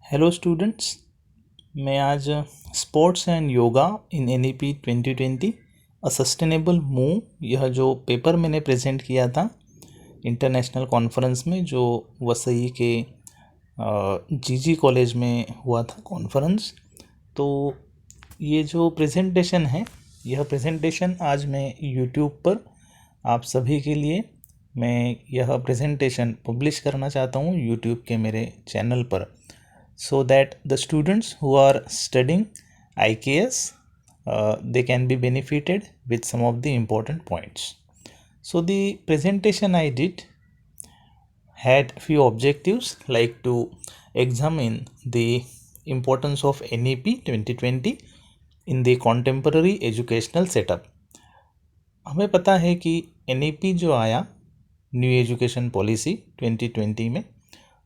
Hello students, मैं आज sports and yoga in NEP 2020 a sustainable move, यह जो पेपर मैंने प्रेजेंट किया था इंटरनेशनल कॉन्फ्रेंस में जो वसई के GG कॉलेज में हुआ था कॉन्फ्रेंस। तो ये जो प्रेजेंटेशन है, यह प्रेजेंटेशन आज मैं यूट्यूब पर आप सभी के लिए मैं यह प्रेजेंटेशन पब्लिश करना चाहता हूँ यूट्यूब के मेरे चैनल पर, so that the students who are studying IKS they can be benefited with some of the important points. So the presentation I did had few objectives like to examine the importance of NEP 2020 in the contemporary educational setup. हमें पता है कि NEP जो आया new education policy 2020 में,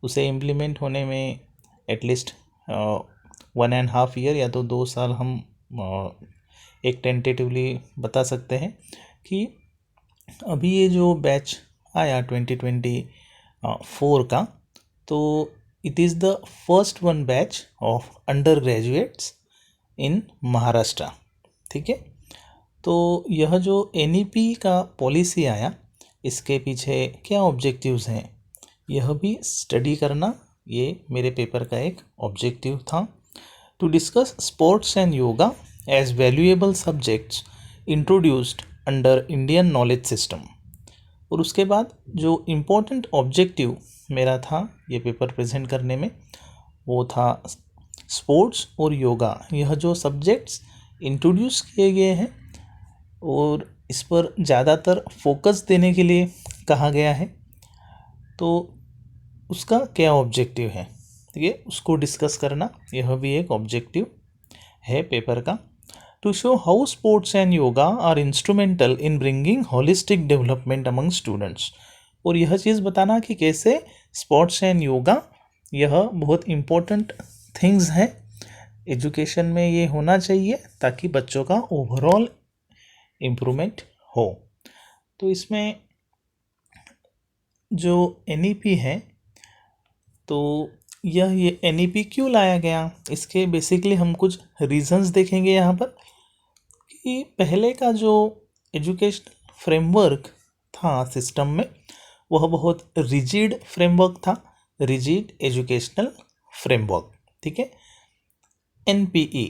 उसे implement होने में एटलीस्ट 1.5 ईयर या तो 2 साल हम एक टेंटेटिवली बता सकते हैं कि अभी ये जो बैच आया 2024 का, तो it is the first one batch of undergraduates in Maharashtra. ठीक है, तो यह जो NEP का पॉलिसी आया, इसके पीछे क्या ऑब्जेक्टिव्स हैं यह भी स्टडी करना, ये मेरे पेपर का एक ऑब्जेक्टिव था। To discuss sports and yoga as valuable subjects introduced under Indian knowledge system. और उसके बाद जो इम्पोर्टेंट ऑब्जेक्टिव मेरा था ये पेपर प्रेजेंट करने में, वो था स्पोर्ट्स और योगा, यह जो सब्जेक्ट्स इंट्रोड्यूस किए गए हैं और इस पर ज़्यादातर फोकस देने के लिए कहा गया है, तो उसका क्या ऑब्जेक्टिव है, ठीक है, उसको डिस्कस करना, यह भी एक ऑब्जेक्टिव है पेपर का। To show how sports and yoga are instrumental in bringing holistic development among students. और यह चीज़ बताना कि कैसे स्पोर्ट्स एंड योगा यह बहुत इम्पोर्टेंट थिंग्स हैं एजुकेशन में, ये होना चाहिए ताकि बच्चों का ओवरऑल इम्प्रूवमेंट हो। तो इसमें जो NEP है, तो ये NEP क्यों लाया गया, इसके बेसिकली हम कुछ रीजंस देखेंगे यहाँ पर। कि पहले का जो एजुकेशनल फ्रेमवर्क था सिस्टम में, वह बहुत रिजिड फ्रेमवर्क था, रिजिड एजुकेशनल फ्रेमवर्क। ठीक है, NPE,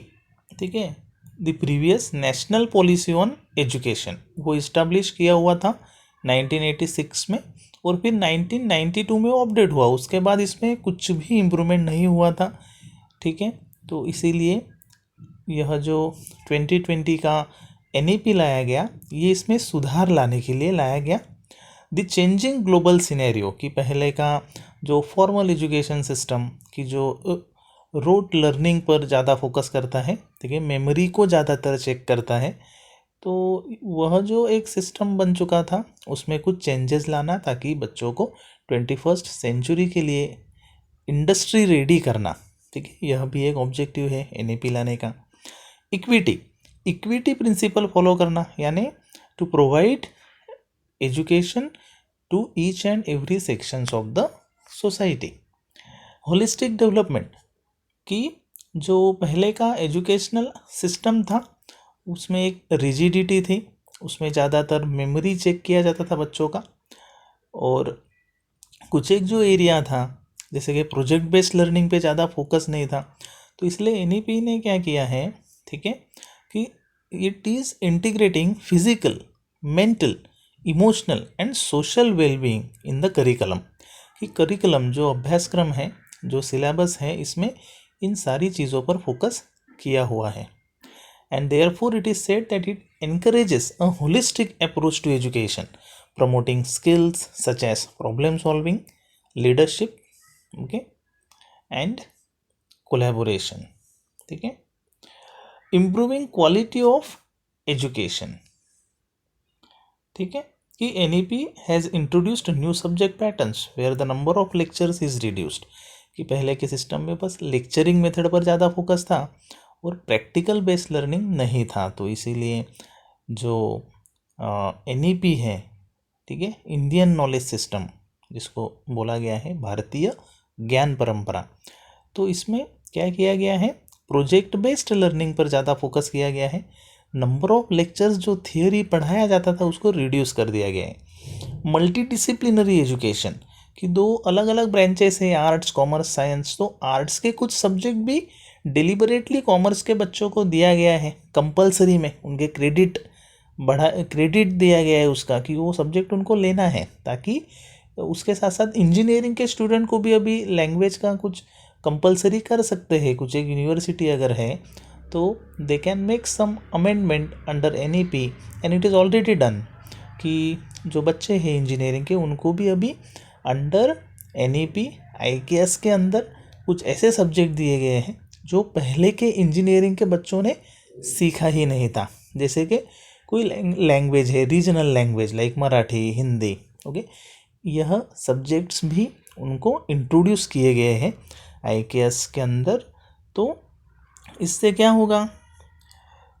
ठीक है, the previous national policy on education, वो इस्टेब्लिश किया हुआ था 1986 में, और फिर 1992 में अपडेट हुआ। उसके बाद इसमें कुछ भी इम्प्रूवमेंट नहीं हुआ था। ठीक है, तो इसीलिए यह जो 2020 का NEP लाया गया, ये इसमें सुधार लाने के लिए लाया गया। द चेंजिंग ग्लोबल सिनेरियो, कि पहले का जो फॉर्मल एजुकेशन सिस्टम की जो रोट लर्निंग पर ज़्यादा फोकस करता है, ठीक है, मेमोरी को ज़्यादातर चेक करता है, तो वह जो एक सिस्टम बन चुका था उसमें कुछ चेंजेस लाना ताकि बच्चों को 21st सेंचुरी के लिए इंडस्ट्री रेडी करना। ठीक है, यह भी एक ऑब्जेक्टिव है NEP लाने का। इक्विटी प्रिंसिपल फॉलो करना, यानी to provide education to each and every sections of the society. Holistic development, कि जो पहले का एजुकेशनल सिस्टम था उसमें एक रिजिडिटी थी, उसमें ज़्यादातर मेमोरी चेक किया जाता था बच्चों का, और कुछ एक जो एरिया था जैसे कि प्रोजेक्ट बेस्ड लर्निंग पे ज़्यादा फोकस नहीं था। तो इसलिए NEP ने क्या किया है, ठीक है, कि it is integrating physical, mental, emotional and social wellbeing in the curriculum. कि करिकुलम जो अभ्यासक्रम है, जो सिलेबस है, इसमें इन सारी चीज़ों पर फोकस किया हुआ है। And therefore it is said that it encourages a holistic approach to education, promoting skills such as problem solving, leadership, okay, and collaboration. ठीक है, improving quality of education। ठीक है, कि NEP has introduced new subject patterns where the number of lectures is reduced। कि पहले के system में बस लेक्चरिंग मेथड पर ज़्यादा फोकस था और प्रैक्टिकल बेस्ड लर्निंग नहीं था, तो इसीलिए जो NEP है, ठीक है, इंडियन नॉलेज सिस्टम जिसको बोला गया है भारतीय ज्ञान परंपरा, तो इसमें क्या किया गया है, प्रोजेक्ट बेस्ड लर्निंग पर ज़्यादा फोकस किया गया है। नंबर ऑफ लेक्चर्स जो थियोरी पढ़ाया जाता था उसको रिड्यूस कर दिया गया है। मल्टी डिसिप्लिनरी एजुकेशन कि दो अलग अलग ब्रांचेस हैं, आर्ट्स कॉमर्स साइंस, तो आर्ट्स के कुछ सब्जेक्ट भी डिलिबरेटली कॉमर्स के बच्चों को दिया गया है कंपलसरी में, उनके क्रेडिट दिया गया है उसका कि वो सब्जेक्ट उनको लेना है, ताकि उसके साथ साथ इंजीनियरिंग के स्टूडेंट को भी अभी लैंग्वेज का कुछ कंपलसरी कर सकते हैं। कुछ एक यूनिवर्सिटी अगर है तो they can make some amendment under NEP and it is already done कि जो बच्चे हैं इंजीनियरिंग के उनको भी अभी अंडर NEP IKS के अंदर कुछ ऐसे सब्जेक्ट दिए गए हैं जो पहले के इंजीनियरिंग के बच्चों ने सीखा ही नहीं था। जैसे कि कोई लैंग्वेज है, regional language like Marathi, Hindi, okay, यह सब्जेक्ट्स भी उनको इंट्रोड्यूस किए गए हैं IKS के अंदर। तो इससे क्या होगा,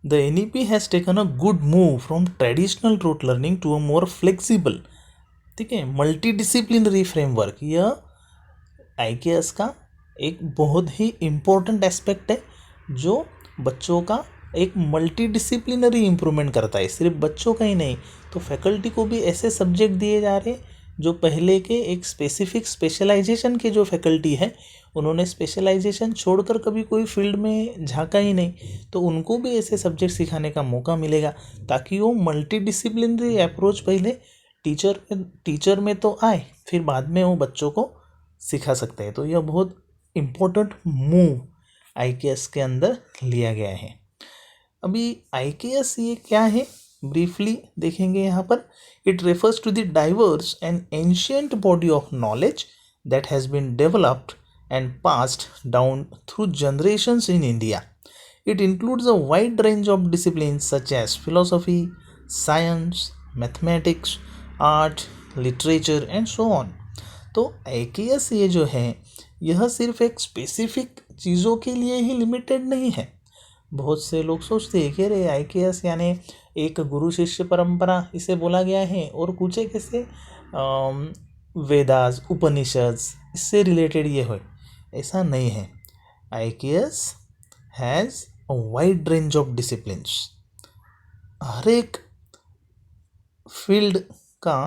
the NEP has taken a good move from traditional rote learning to a more flexible, ठीक है, मल्टी डिसिप्लिनरी फ्रेमवर्क। यह IKS का एक बहुत ही इम्पोर्टेंट एस्पेक्ट है जो बच्चों का एक मल्टी डिसिप्लिनरी इम्प्रूवमेंट करता है। सिर्फ बच्चों का ही नहीं, तो फैकल्टी को भी ऐसे सब्जेक्ट दिए जा रहे हैं जो पहले के एक स्पेसिफिक स्पेशलाइजेशन के जो फैकल्टी है उन्होंने स्पेशलाइजेशन छोड़कर कभी कोई फील्ड में झांका ही नहीं, तो उनको भी ऐसे सब्जेक्ट सिखाने का मौका मिलेगा ताकि वो मल्टी डिसिप्लिनरी अप्रोच पहले टीचर में तो आए, फिर बाद में वो बच्चों को सिखा सकते हैं। तो यह बहुत इम्पोर्टेंट मूव IKS के अंदर लिया गया है। अभी IKS ये क्या है ब्रीफली देखेंगे यहाँ पर। It refers to the diverse and ancient body of knowledge that has been developed and passed down through generations in India. It includes a wide range of disciplines such as philosophy, science, mathematics, art, literature and so on. तो IKS ये जो है यह सिर्फ एक specific चीज़ों के लिए ही लिमिटेड नहीं है। बहुत से लोग सोचते हैं कि अरे IKS यानी एक गुरु शिष्य परंपरा इसे बोला गया है और कुछ एक ऐसे वेदास, उपनिषद इससे रिलेटेड ये हो, ऐसा नहीं है। IKS has a wide range of disciplines. हर एक फील्ड का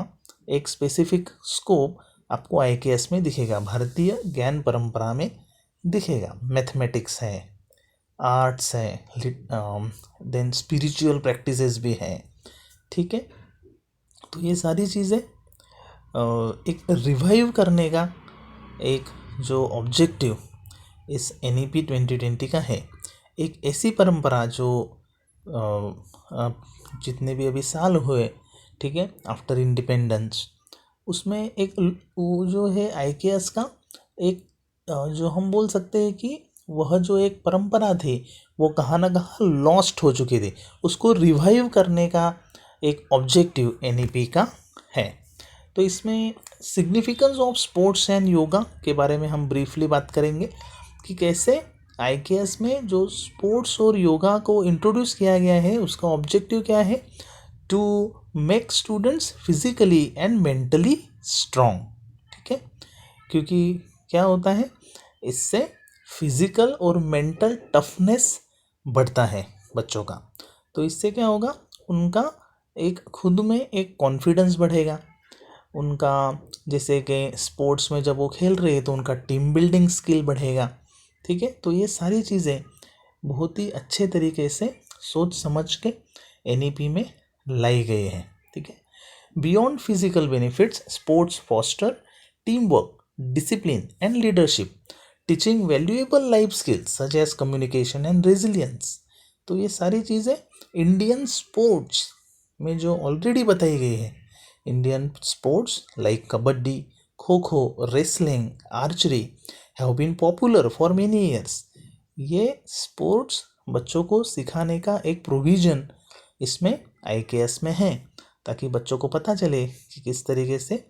एक स्पेसिफिक स्कोप आपको IKS में दिखेगा, भारतीय ज्ञान परंपरा में दिखेगा। मैथमेटिक्स है, आर्ट्स है, देन स्पिरिचुअल प्रैक्टिसेस भी है, ठीक है। तो ये सारी चीज़ें एक रिवाइव करने का एक जो ऑब्जेक्टिव इस NEP 2020 का है, एक ऐसी परंपरा जो जितने भी अभी साल हुए, ठीक है, आफ्टर इंडिपेंडेंस, उसमें एक वो जो है IKS का एक जो हम बोल सकते हैं कि वह जो एक परंपरा थी वो कहाँ ना कहाँ लॉस्ट हो चुकी थी, उसको रिवाइव करने का एक ऑब्जेक्टिव NEP का है। तो इसमें significance of sports and yoga के बारे में हम ब्रीफली बात करेंगे कि कैसे IKS में जो स्पोर्ट्स और योगा को इंट्रोड्यूस किया गया है उसका ऑब्जेक्टिव क्या है, to make students physically and mentally strong, ठीक है। क्योंकि क्या होता है, इससे फिजिकल और मेंटल टफनेस बढ़ता है बच्चों का। तो इससे क्या होगा, उनका एक खुद में एक कॉन्फिडेंस बढ़ेगा, उनका जैसे कि स्पोर्ट्स में जब वो खेल रहे हैं तो उनका टीम बिल्डिंग स्किल बढ़ेगा, ठीक है। तो ये सारी चीज़ें बहुत ही अच्छे तरीके से सोच समझ के NEP में लाई गई हैं, ठीक है। Beyond physical benefits, sports foster team work, discipline and leadership, teaching valuable life skills such as communication and resilience. तो ये सारी चीज़ें इंडियन स्पोर्ट्स में जो ऑलरेडी बताई गई है, Indian sports like kabaddi, kho kho, wrestling, archery have been popular for many years. ये स्पोर्ट्स बच्चों को सिखाने का एक प्रोविज़न इसमें IKS में है, ताकि बच्चों को पता चले कि किस तरीके से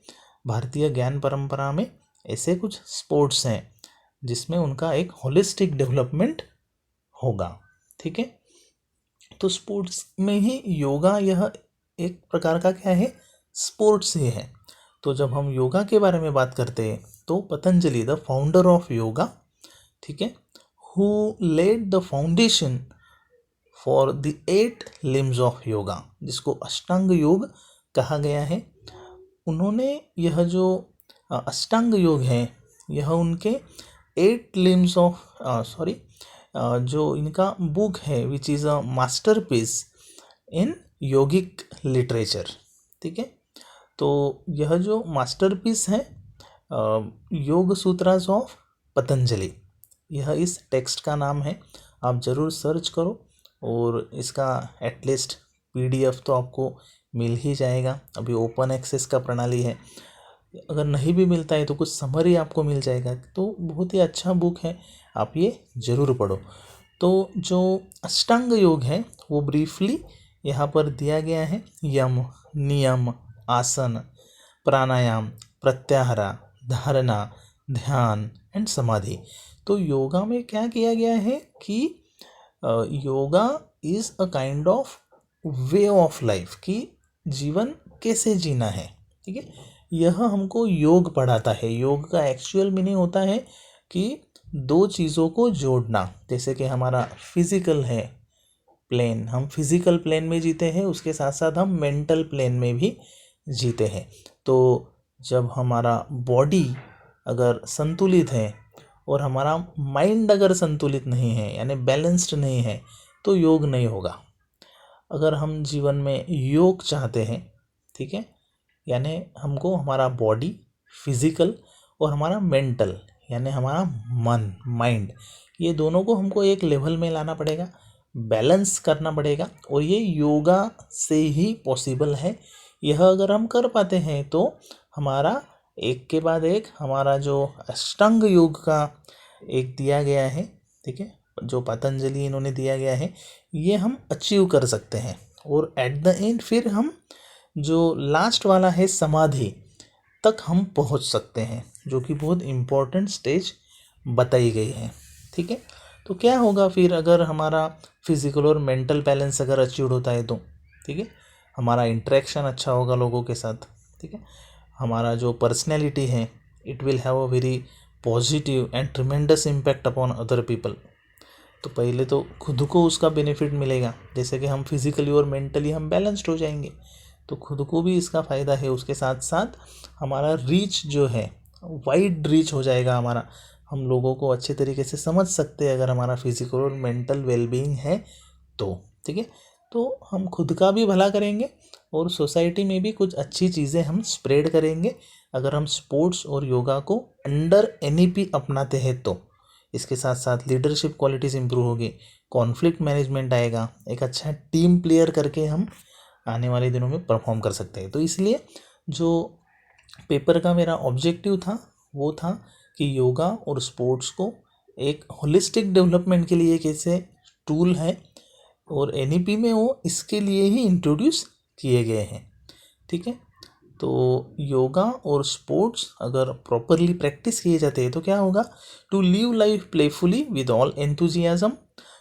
भारतीय ज्ञान परंपरा में ऐसे कुछ स्पोर्ट्स हैं जिसमें उनका एक होलिस्टिक डेवलपमेंट होगा, ठीक है। तो स्पोर्ट्स में ही योगा यह एक प्रकार का क्या है, स्पोर्ट्स ही है। तो जब हम योगा के बारे में बात करते हैं तो Patanjali the founder of yoga ठीक है, who laid the foundation for the 8 limbs of yoga, जिसको अष्टांग योग कहा गया है। उन्होंने यह जो अष्टांग योग है यह उनके 8 लिम्स ऑफ जो इनका बुक है which is a masterpiece in yogic literature. ठीक है, तो यह जो मास्टरपीस है योग सूत्रास ऑफ पतंजलि, यह इस टेक्स्ट का नाम है। आप ज़रूर सर्च करो और इसका एटलीस्ट PDF तो आपको मिल ही जाएगा। अभी ओपन एक्सेस का प्रणाली है, अगर नहीं भी मिलता है तो कुछ समरी आपको मिल जाएगा। तो बहुत ही अच्छा बुक है, आप ये ज़रूर पढ़ो। तो जो अष्टांग योग है वो ब्रीफली यहाँ पर दिया गया है। यम, नियम, आसन, प्राणायाम, प्रत्याहार, धारणा, ध्यान एंड समाधि। तो योगा में क्या किया गया है कि yoga is a kind of way of life, कि जीवन कैसे जीना है। ठीक है, यह हमको योग पढ़ाता है। योग का एक्चुअल मीनिंग होता है कि दो चीज़ों को जोड़ना। जैसे कि हमारा फिजिकल है प्लेन, हम फिजिकल प्लेन में जीते हैं, उसके साथ साथ हम मेंटल प्लेन में भी जीते हैं। तो जब हमारा बॉडी अगर संतुलित है और हमारा माइंड अगर संतुलित नहीं है यानी बैलेंस्ड नहीं है तो योग नहीं होगा। अगर हम जीवन में योग चाहते हैं, ठीक है, यानी हमको हमारा बॉडी फिजिकल और हमारा मेंटल यानी हमारा मन माइंड, ये दोनों को हमको एक लेवल में लाना पड़ेगा, बैलेंस करना पड़ेगा। और ये योगा से ही पॉसिबल है। यह अगर हम कर पाते हैं तो हमारा एक के बाद एक हमारा जो अष्टांग योग का एक दिया गया है, ठीक है, जो पतंजलि इन्होंने दिया गया है, ये हम अचीव कर सकते हैं। और एट द एंड फिर हम जो लास्ट वाला है समाधि तक हम पहुंच सकते हैं, जो कि बहुत इम्पोर्टेंट स्टेज बताई गई है। ठीक है, तो क्या होगा फिर अगर हमारा फिजिकल और मेंटल बैलेंस अगर अचीव होता है तो, ठीक है, हमारा इंटरेक्शन अच्छा होगा लोगों के साथ। ठीक है, हमारा जो पर्सनैलिटी है it will have a very positive and tremendous impact upon other people. तो पहले तो खुद को उसका बेनिफिट मिलेगा, जैसे कि हम फिजिकली और मेंटली हम बैलेंस्ड हो जाएंगे तो खुद को भी इसका फ़ायदा है। उसके साथ साथ हमारा रीच जो है वाइड रीच हो जाएगा हमारा, हम लोगों को अच्छे तरीके से समझ सकते हैं अगर हमारा फिजिकल और मेंटल वेलबींग है तो। ठीक है, तो हम खुद का भी भला करेंगे और सोसाइटी में भी कुछ अच्छी चीज़ें हम स्प्रेड करेंगे अगर हम स्पोर्ट्स और योगा को अंडर NEP अपनाते हैं तो। इसके साथ साथ लीडरशिप क्वालिटीज़ इंप्रूव होगी, कॉन्फ्लिक्ट मैनेजमेंट आएगा, एक अच्छा टीम प्लेयर करके हम आने वाले दिनों में परफॉर्म कर सकते हैं। तो इसलिए जो पेपर का मेरा ऑब्जेक्टिव था वो था कि योगा और स्पोर्ट्स को एक होलिस्टिक डेवलपमेंट के लिए कैसे टूल है और NEP में वो इसके लिए ही इंट्रोड्यूस किए गए हैं। ठीक है, तो योगा और स्पोर्ट्स अगर प्रॉपरली प्रैक्टिस किए जाते हैं तो क्या होगा, to live life playfully with all enthusiasm,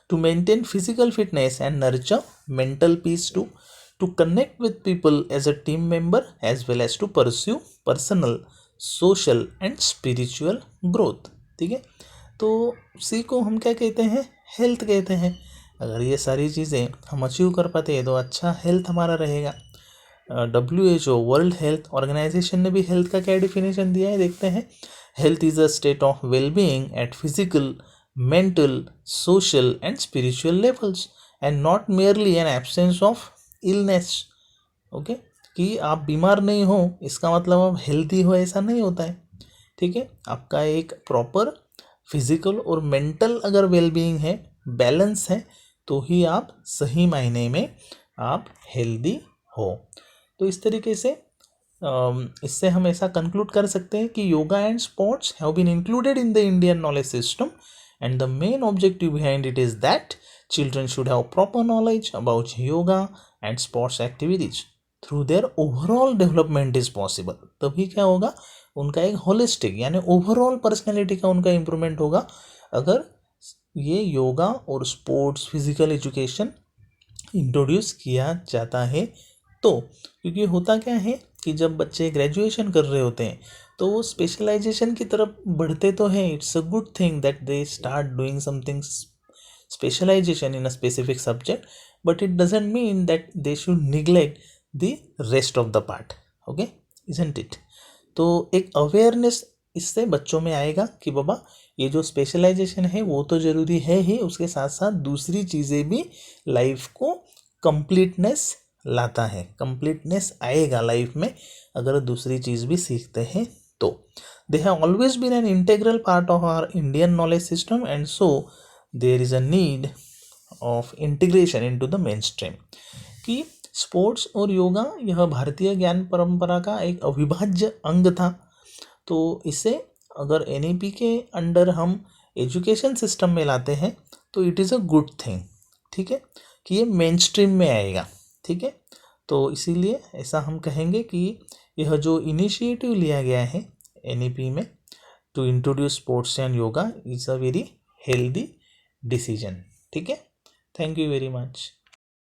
to maintain physical fitness and nurture mental peace, to connect with people as a team member as well as to pursue personal, social and spiritual growth। ठीक है, तो सी को हम क्या कहते हैं, health कहते हैं। अगर ये सारी चीज़ें हम अचीव कर पाते हैं तो अच्छा हेल्थ हमारा रहेगा। WHO वर्ल्ड हेल्थ ऑर्गेनाइजेशन ने भी हेल्थ का क्या डिफिनेशन दिया है, देखते हैं। Health is a state of wellbeing eight physical, mental, social and spiritual levels and not merely N absence of illness. Okay, कि आप बीमार नहीं हो इसका मतलब आप हेल्दी हो ऐसा नहीं होता है। ठीक है, आपका एक प्रॉपर फिजिकल और मेंटल अगर वेलबींग है, बैलेंस है, तो ही आप सही मायने में आप हेल्दी हो। तो इस तरीके से इससे हम ऐसा कंक्लूड कर सकते हैं कि yoga and sports have been included in the Indian knowledge system and the main objective behind it is that children should have proper knowledge about yoga and sports activities through their overall development is possible। तभी क्या होगा, उनका एक holistic यानी overall personality का उनका improvement होगा अगर ये योगा और स्पोर्ट्स फिजिकल एजुकेशन इंट्रोड्यूस किया जाता है तो। क्योंकि होता क्या है कि जब बच्चे ग्रेजुएशन कर रहे होते हैं तो वो स्पेशलाइजेशन की तरफ बढ़ते तो हैं. It's a good thing that they start doing something specialization in a specific subject, but it doesn't mean that they should neglect the rest of the part. Okay, isn't it? तो एक awareness इससे बच्चों में आएगा कि बाबा ये जो specialisation है वो तो ज़रूरी है ही, उसके साथ साथ दूसरी चीज़ें भी लाइफ को कंप्लीटनेस लाता है. कंप्लीटनेस आएगा लाइफ में अगर दूसरी चीज़ भी सीखते हैं तो. They have always been an integral part of our Indian knowledge system and so there is a need of integration into the mainstream. कि स्पोर्ट्स और योगा यह भारतीय ज्ञान परंपरा का एक अविभाज्य अंग था. तो इसे अगर NEP के अंडर हम एजुकेशन सिस्टम में लाते हैं तो it is a good thing. ठीक है, कि ये मेन स्ट्रीम में आएगा. ठीक है, तो इसीलिए ऐसा हम कहेंगे कि यह जो इनिशिएटिव लिया गया है NEP में to introduce sports and yoga is a very healthy decision. ठीक है, थैंक यू वेरी मच.